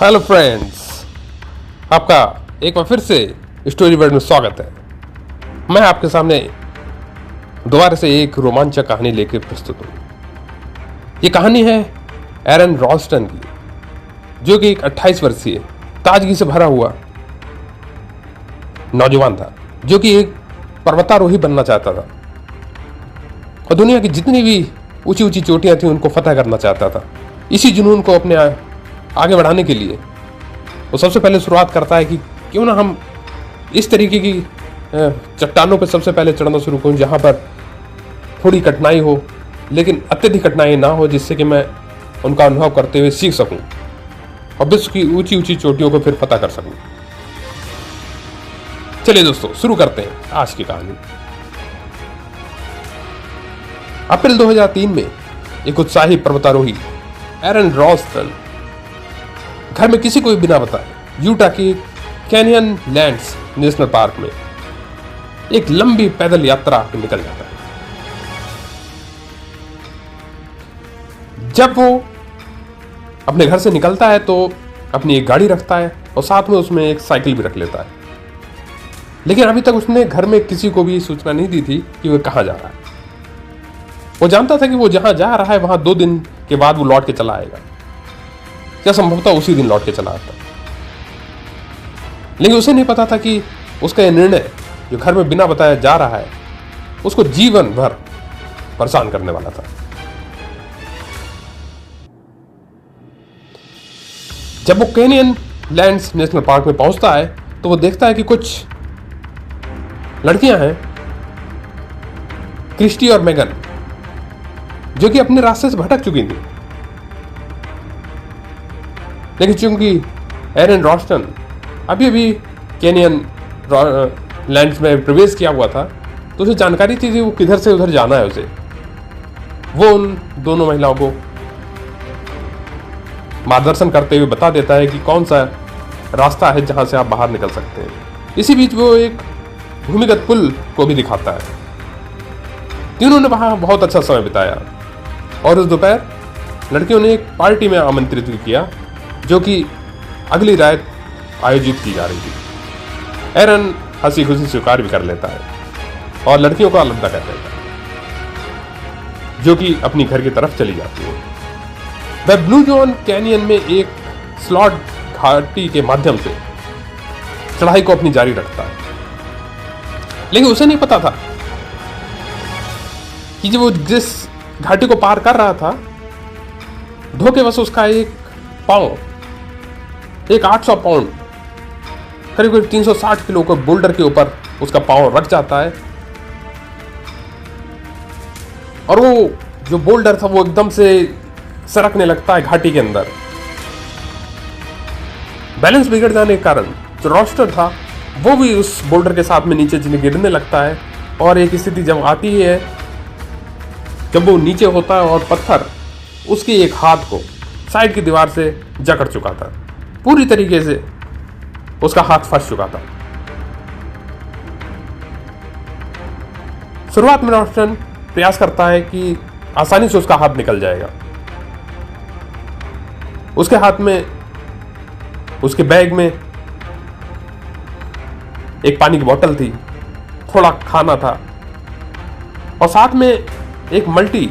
Hello friends, आपका एक बार फिर से स्टोरी वर्ल्ड में स्वागत है। मैं आपके सामने दोबारा से एक रोमांचक कहानी लेकर प्रस्तुत हूँ। ये कहानी है एरन रॉल्स्टन की, जो कि एक 28 वर्षीय ताजगी से भरा हुआ नौजवान था, जो कि एक पर्वतारोही बनना चाहता था और दुनिया की जितनी भी ऊंची ऊंची चोटियां थी उनको फतह करना चाहता था। इसी जुनून को अपने आगे बढ़ाने के लिए वो सबसे पहले शुरुआत करता है कि क्यों ना हम इस तरीके की चट्टानों पर सबसे पहले चढ़ना शुरू करूं जहां पर थोड़ी कठिनाई हो, लेकिन अत्यधिक कठिनाई ना हो, जिससे कि मैं उनका अनुभव करते हुए सीख सकूं और विश्व की ऊंची ऊंची चोटियों को फिर फतह कर सकूं। चलिए दोस्तों, शुरू करते हैं आज की कहानी। अप्रैल 2003 में एक उत्साही पर्वतारोही एरन रॉल्स्टन घर में किसी को भी बिना बताए यूटा की कैनियन लैंड्स नेशनल पार्क में एक लंबी पैदल यात्रा पे निकल जाता है। जब वो अपने घर से निकलता है तो अपनी एक गाड़ी रखता है और साथ में उसमें एक साइकिल भी रख लेता है, लेकिन अभी तक उसने घर में किसी को भी सूचना नहीं दी थी कि वह कहां जा रहा है। वो जानता था कि वो जहां जा रहा है वहां 2 दिन के बाद वो लौट के चला आएगा, या संभवतः उसी दिन लौट के चला आता। लेकिन उसे नहीं पता था कि उसका यह निर्णय जो घर में बिना बताए जा रहा है उसको जीवन भर परेशान करने वाला था। जब वो कैनियन लैंड्स नेशनल पार्क में पहुंचता है तो वो देखता है कि कुछ लड़कियां हैं, क्रिस्टी और मेगन, जो कि अपने रास्ते से भटक चुकी थी। लेकिन चूंकि एरन रॉल्स्टन अभी अभी कैनियन लैंड्स में प्रवेश किया हुआ था तो उसे जानकारी थी कि वो किधर से उधर जाना है। उसे वो उन दोनों महिलाओं को मार्गदर्शन करते हुए बता देता है कि कौन सा रास्ता है जहां से आप बाहर निकल सकते हैं। इसी बीच वो एक भूमिगत पुल को भी दिखाता है। तीनों ने वहां बहुत अच्छा समय बिताया और उस दोपहर लड़कियों ने एक पार्टी में आमंत्रित किया जो कि अगली रात आयोजित की जा रही थी। एरन हंसी खुशी स्वीकार भी कर लेता है और लड़कियों को अलविदा कर देता है, जो कि अपनी घर की तरफ चली जाती है। वह ब्लू जॉन कैनियन में एक स्लॉट घाटी के माध्यम से चढ़ाई को अपनी जारी रखता है। लेकिन उसे नहीं पता था कि जब वो जिस घाटी को पार कर रहा था, धोखेवश उसका एक पांव एक 800 पाउंड करीब 360 किलो के बोल्डर के ऊपर उसका पांव रख जाता है और वो जो बोल्डर था वो एकदम से सरकने लगता है घाटी के अंदर। बैलेंस बिगड़ जाने के कारण जो रॉल्स्टन था वो भी उस बोल्डर के साथ में नीचे गिरने लगता है। और एक स्थिति जब आती है जब वो नीचे होता है और पत्थर उसके एक हाथ को साइड की दीवार से जकड़ चुका था, पूरी तरीके से उसका हाथ फंस चुका था। शुरुआत में रॉल्स्टन प्रयास करता है कि आसानी से उसका हाथ निकल जाएगा। उसके हाथ में, उसके बैग में एक पानी की बोतल थी, थोड़ा खाना था और साथ में एक मल्टी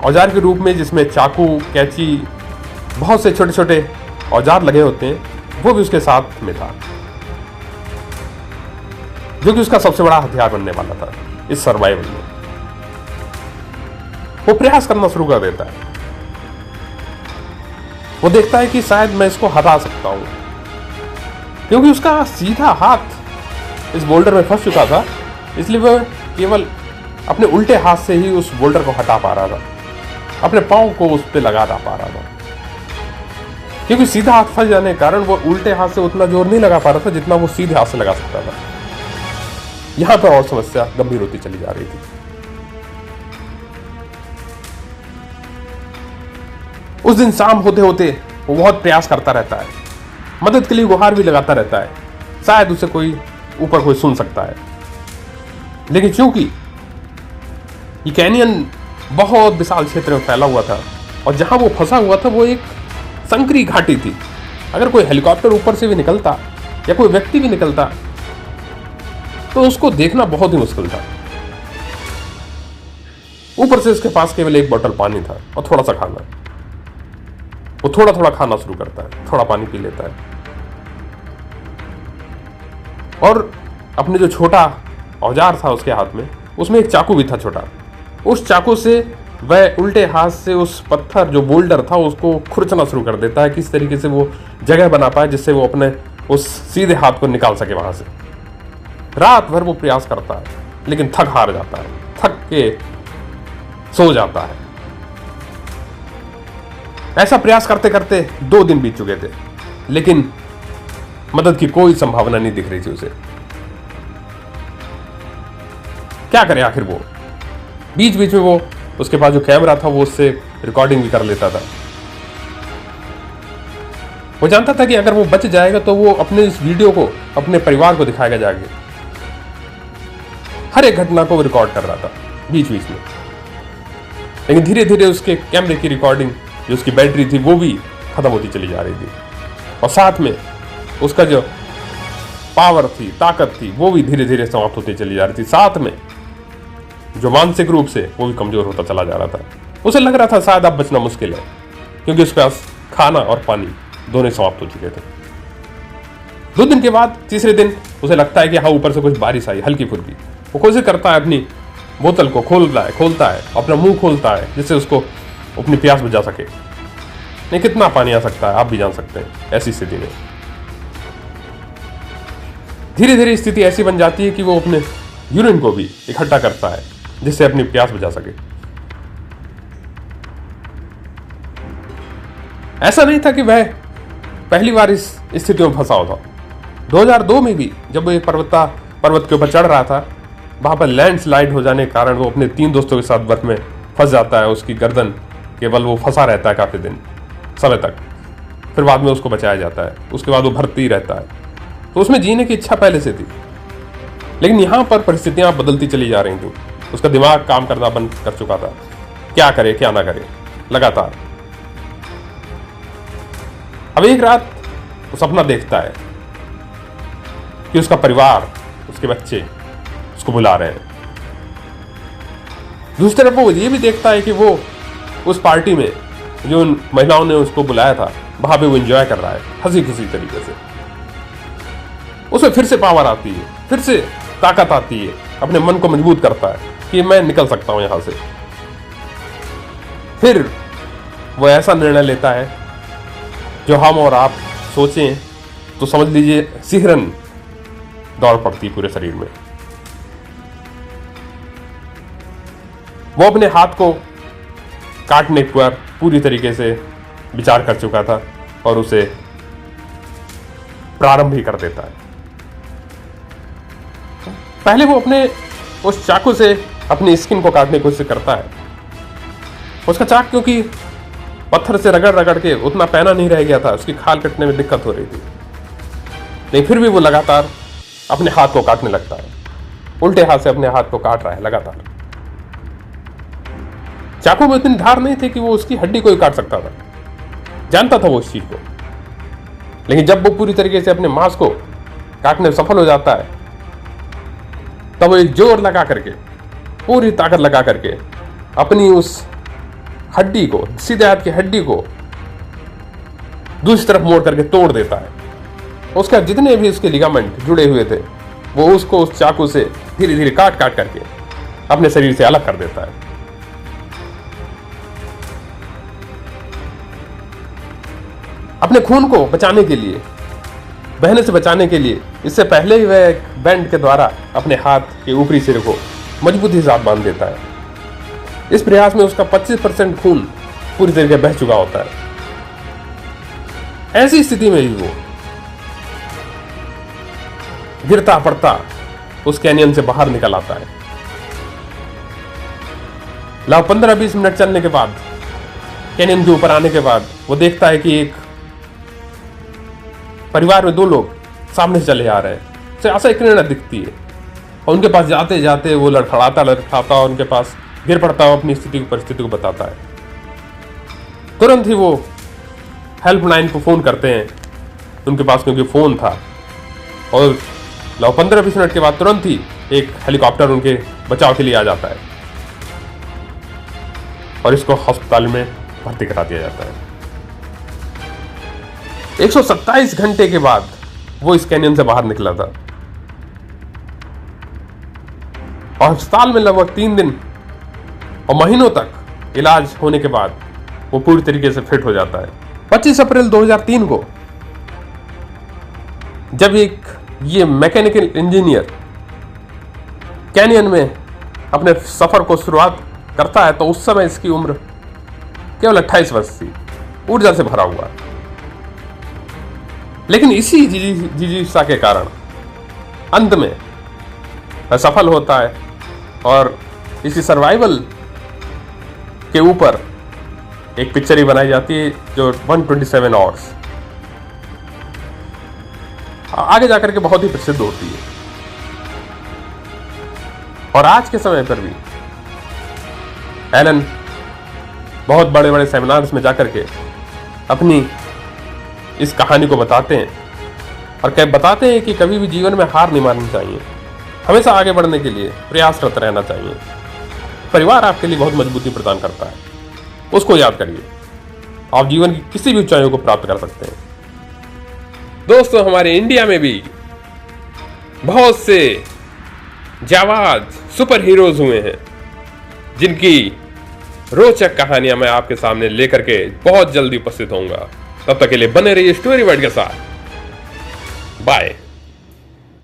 औजार के रूप में जिसमें चाकू, कैंची, बहुत से छोटे छोटे औजार लगे होते हैं, वो भी उसके साथ में था, जो कि उसका सबसे बड़ा हथियार बनने वाला था इस सर्वाइवल में। वो प्रयास करना शुरू कर देता है। वो देखता है कि शायद मैं इसको हटा सकता हूं, क्योंकि उसका सीधा हाथ इस बोल्डर में फंस चुका था, इसलिए वह केवल अपने उल्टे हाथ से ही उस बोल्डर को हटा पा रहा था, अपने पांव को उस पर लगा पा रहा था। क्योंकि सीधा हाथ फंस जाने के कारण वो उल्टे हाथ से उतना जोर नहीं लगा पा रहा था जितना वो सीधे हाथ से लगा सकता था। यहां पर और समस्या गंभीर होती चली जा रही थी। उस दिन शाम होते होते वो बहुत प्रयास करता रहता है, मदद के लिए गुहार भी लगाता रहता है, शायद उसे कोई ऊपर कोई सुन सकता है। लेकिन चूंकि ये कैनियन बहुत विशाल क्षेत्र में फैला हुआ था और जहां वो फंसा हुआ था वो एक संकरी घाटी थी अगर कोई हेलीकॉप्टर ऊपर से भी निकलता या कोई व्यक्ति भी निकलता तो उसको देखना बहुत ही मुश्किल था। ऊपर से उसके पास केवल एक बोतल पानी था और थोड़ा सा खाना। वो थोड़ा थोड़ा खाना शुरू करता है, थोड़ा पानी पी लेता है, और अपने जो छोटा औजार था उसके हाथ में, उसमें एक चाकू भी था छोटा। उस चाकू से वह उल्टे हाथ से उस पत्थर जो बोल्डर था उसको खुरचना शुरू कर देता है, किस तरीके से वो जगह बना पाए जिससे वो अपने उस सीधे हाथ को निकाल सके वहां से। रात भर वो प्रयास करता है लेकिन थक हार जाता है, थक के सो जाता है। ऐसा प्रयास करते करते 2 दिन बीत चुके थे लेकिन मदद की कोई संभावना नहीं दिख रही थी उसे। क्या करे आखिर वो? बीच बीच में वो उसके पास जो कैमरा था वो उससे रिकॉर्डिंग भी कर लेता था। वो जानता था कि अगर वो बच जाएगा तो वो अपने इस वीडियो को अपने परिवार को दिखाएगा जाके। हर एक घटना को वो रिकॉर्ड कर रहा था बीच बीच में, लेकिन धीरे धीरे उसके कैमरे की रिकॉर्डिंग जो उसकी बैटरी थी वो भी खत्म होती चली जा रही थी, और साथ में उसका जो पावर थी, ताकत थी, वो भी धीरे धीरे समाप्त होती चली जा रही थी। साथ में जो मानसिक रूप से वो भी कमजोर होता चला जा रहा था। उसे लग रहा था शायद अब बचना मुश्किल है, क्योंकि उसके पास खाना और पानी दोनों समाप्त हो चुके थे। 2 दिन के बाद तीसरे दिन उसे लगता है कि हाँ ऊपर से कुछ बारिश आई हल्की फुल्की। वो कोशिश करता है अपनी बोतल को खोलता है, अपना मुंह खोलता है जिससे उसको अपनी प्यास बुझा सके। नहीं, कितना पानी आ सकता है आप भी जान सकते हैं ऐसी स्थिति में। धीरे धीरे स्थिति ऐसी बन जाती है कि वो अपने यूरिन को भी इकट्ठा करता है जिससे अपनी प्यास बुझा सके। ऐसा नहीं था कि वह पहली बार इस स्थिति में फंसा था। 2002 में भी जब वो पर्वत के ऊपर चढ़ रहा था, वहां पर लैंडस्लाइड हो जाने के कारण वो अपने 3 दोस्तों के साथ बर्फ में फंस जाता है। उसकी गर्दन केवल वो फंसा रहता है काफी समय तक, फिर बाद में उसको बचाया जाता है। उसके बाद वो भर्ती रहता है। तो उसमें जीने की इच्छा पहले से थी, लेकिन यहां पर परिस्थितियां बदलती चली जा रही थी। उसका दिमाग काम करना बंद कर चुका था, क्या करे क्या ना करे लगातार। अब एक रात वो सपना देखता है कि उसका परिवार, उसके बच्चे उसको बुला रहे हैं। दूसरी तरफ वो ये भी देखता है कि वो उस पार्टी में जो उन महिलाओं ने उसको बुलाया था वहां पे वो एंजॉय कर रहा है हंसी खुशी तरीके से। उसमें फिर से पावर आती है, फिर से ताकत आती है, अपने मन को मजबूत करता है कि मैं निकल सकता हूं यहां से। फिर वो ऐसा निर्णय लेता है जो हम और आप सोचें तो समझ लीजिए सिहरन दौड़ पड़ती पूरे शरीर में। वो अपने हाथ को काटने पर पूरी तरीके से विचार कर चुका था और उसे प्रारंभ ही कर देता है। पहले वो अपने उस चाकू से अपनी स्किन को काटने की कोशिश करता है। उसका चाक क्योंकि पत्थर से रगड़ रगड़ के उतना पैना नहीं रह गया था, उसकी खाल कटने में दिक्कत हो रही थी, लेकिन फिर भी वो लगातार अपने हाथ को काटने लगता है। उल्टे हाथ से अपने हाथ को काट रहा है लगातार। चाकू में इतनी धार नहीं थी कि वो उसकी हड्डी को ही काट सकता था, जानता था वो इस चीज को, लेकिन जब वो पूरी तरीके से अपने मांस को काटने में सफल हो जाता है तब वो एक जोर लगा करके, पूरी ताकत लगा करके अपनी उस हड्डी को, सीधे हाथ की हड्डी को दूसरी तरफ मोड़ करके तोड़ देता है। उसका जितने भी उसके लिगामेंट जुड़े हुए थे वो उसको उस चाकू से धीरे धीरे काट काट करके अपने शरीर से अलग कर देता है। अपने खून को बचाने के लिए, बहने से बचाने के लिए, इससे पहले ही वह एक बैंड के द्वारा अपने हाथ के ऊपरी सिरे को मजबूती से साथ बांध देता है। इस प्रयास में उसका 25% खून पूरी तरीके बह चुका होता है। ऐसी स्थिति में ही वो गिरता पड़ता उस कैनियन से बाहर निकल आता है। लगभग 15-20 मिनट चलने के बाद, कैनियन के ऊपर आने के बाद वो देखता है कि एक परिवार में 2 लोग सामने से चले आ रहे हैं। उसे आशा एक निर्णय दिखती है और उनके पास जाते जाते वो लड़खड़ाता और उनके पास गिर पड़ता है, अपनी परिस्थिति को बताता है। तुरंत ही वो हेल्पलाइन को फोन करते हैं उनके पास क्योंकि फ़ोन था, और 15-20 मिनट के बाद तुरंत ही एक हेलीकॉप्टर उनके बचाव के लिए आ जाता है और इसको अस्पताल में भर्ती करा दिया जाता है। 127 घंटे के बाद वो इस कैनियन से बाहर निकला था और अस्पताल में लगभग 3 दिन और महीनों तक इलाज होने के बाद वो पूरी तरीके से फिट हो जाता है। 25 अप्रैल 2003 को जब ये मैकेनिकल इंजीनियर कैनियन में अपने सफर को शुरुआत करता है तो उस समय इसकी उम्र केवल 28 वर्ष थी, ऊर्जा से भरा हुआ। लेकिन इसी जिज्ञासा के कारण अंत में सफल होता है और इसी सर्वाइवल के ऊपर एक पिक्चर ही बनाई जाती है जो 127 आवर्स आगे जाकर के बहुत ही प्रसिद्ध होती है। और आज के समय पर भी एलन बहुत बड़े बड़े सेमिनार्स में जाकर के अपनी इस कहानी को बताते हैं और बताते हैं कि कभी भी जीवन में हार नहीं माननी चाहिए, हमेशा आगे बढ़ने के लिए प्रयासरत रहना चाहिए। परिवार आपके लिए बहुत मजबूती प्रदान करता है, उसको याद करिए, आप जीवन की किसी भी ऊंचाइयों को प्राप्त कर सकते हैं। दोस्तों, हमारे इंडिया में भी बहुत से जाबाज सुपर हीरोज हुए हैं जिनकी रोचक कहानियां मैं आपके सामने लेकर के बहुत जल्दी उपस्थित होऊंगा। तब तक के लिए बने रहिए स्टोरी वर्ल्ड के साथ। बाय।